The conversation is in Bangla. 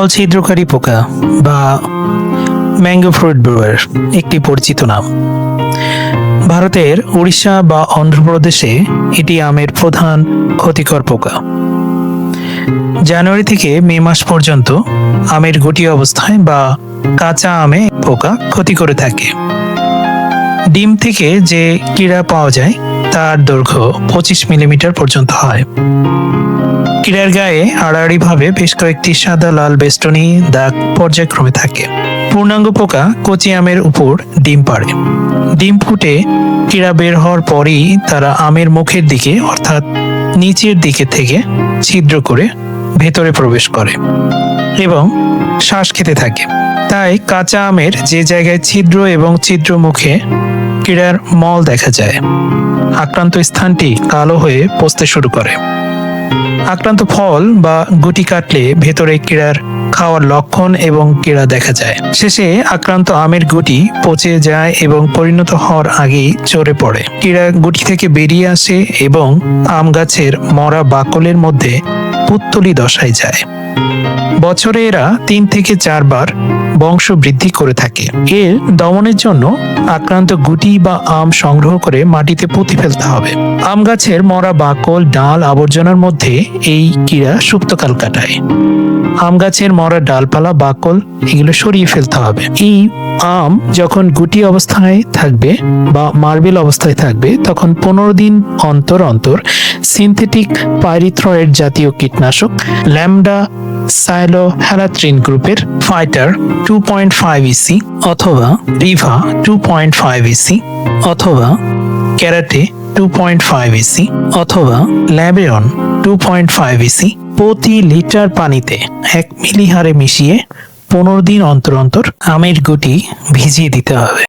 ফল ছিদ্রকারী পোকা বা ম্যাঙ্গো ফ্রুট ব্রুয়ার একটি পরিচিত নাম। ভারতের উড়িষ্যা বা অন্ধ্রপ্রদেশে এটি আমের প্রধান ক্ষতিকর পোকা। জানুয়ারি থেকে মে মাস পর্যন্ত আমের গুটি অবস্থায় বা কাঁচা আমে পোকা ক্ষতি করে থাকে। ডিম থেকে যে কীড়া পাওয়া যায় তার দৈর্ঘ্য 25 মিলিমিটার পর্যন্ত হয়। কীড়ার গায়ে আড়াআড়িভাবে বেশ কয়েকটি সাদা লাল বেষ্টনী দাগ পর্যায়ক্রমে থাকে। পূর্ণাঙ্গ পোকা কচি আমের উপর ডিম পাড়ে। ডিম ফুটে কীড়া বের হওয়ার পরেই তারা আমের মুখের দিকে অর্থাৎ নিচের দিকে থেকে ছিদ্র করে ভেতরে প্রবেশ করে এবং শ্বাস খেতে থাকে। তাই কাঁচা আমের যে জায়গায় ছিদ্র এবং ছিদ্র মুখে কীড়ার মল দেখা যায়, আক্রান্ত স্থানটি কালো হয়ে পচতে শুরু করে। আক্রান্ত ফল বা গুটি কাটলে ভেতরে কীড়ার খাওয়ার লক্ষণ এবং কীড়া দেখা যায়। শেষে আক্রান্ত আমের গুটি পচে যায় এবং পরিণত হওয়ার আগেই ঝরে পড়ে। কীড়া গুটি থেকে বেরিয়ে আসে এবং আম গাছের মরা বাকলের মধ্যে পুত্তলি দশায় যায়। বছরে এরা 3 থেকে 4 বার বংশ বৃদ্ধি করে থাকে। এর দমনের জন্য আক্রান্ত গুটি বা আম সংগ্রহ করে মাটিতে পুঁতে ফেলতে হবে। আম গাছের মরা বাকল, ডাল, আবর্জনার মধ্যে এই কীড়া সুপ্তকাল কাটায়। আম গাছের মরা ডালপালা, বাকল এগুলো সরিয়ে ফেলতে হবে। এই আম যখন গুটি অবস্থায় থাকবে বা মার্বেল অবস্থায় থাকবে তখন 15 দিন অন্তর অন্তর সিনথেটিক পাইরিথ্রয়েড জাতীয় কীটনাশক ল্যামডা সাইলোহ্যালাথ্রিন গ্রুপের ফাইটার 2.5 ইসি অথবা রিভা 2.5 ইসি অথবা ক্যারাটে 2.5 ইসি অথবা ল্যাবেরন 2.5 ইসি প্রতি লিটার পানিতে 1 মিলি হারে মিশিয়ে 15 দিন অন্তর অন্তর আমের গুটি ভিজিয়ে দিতে হবে।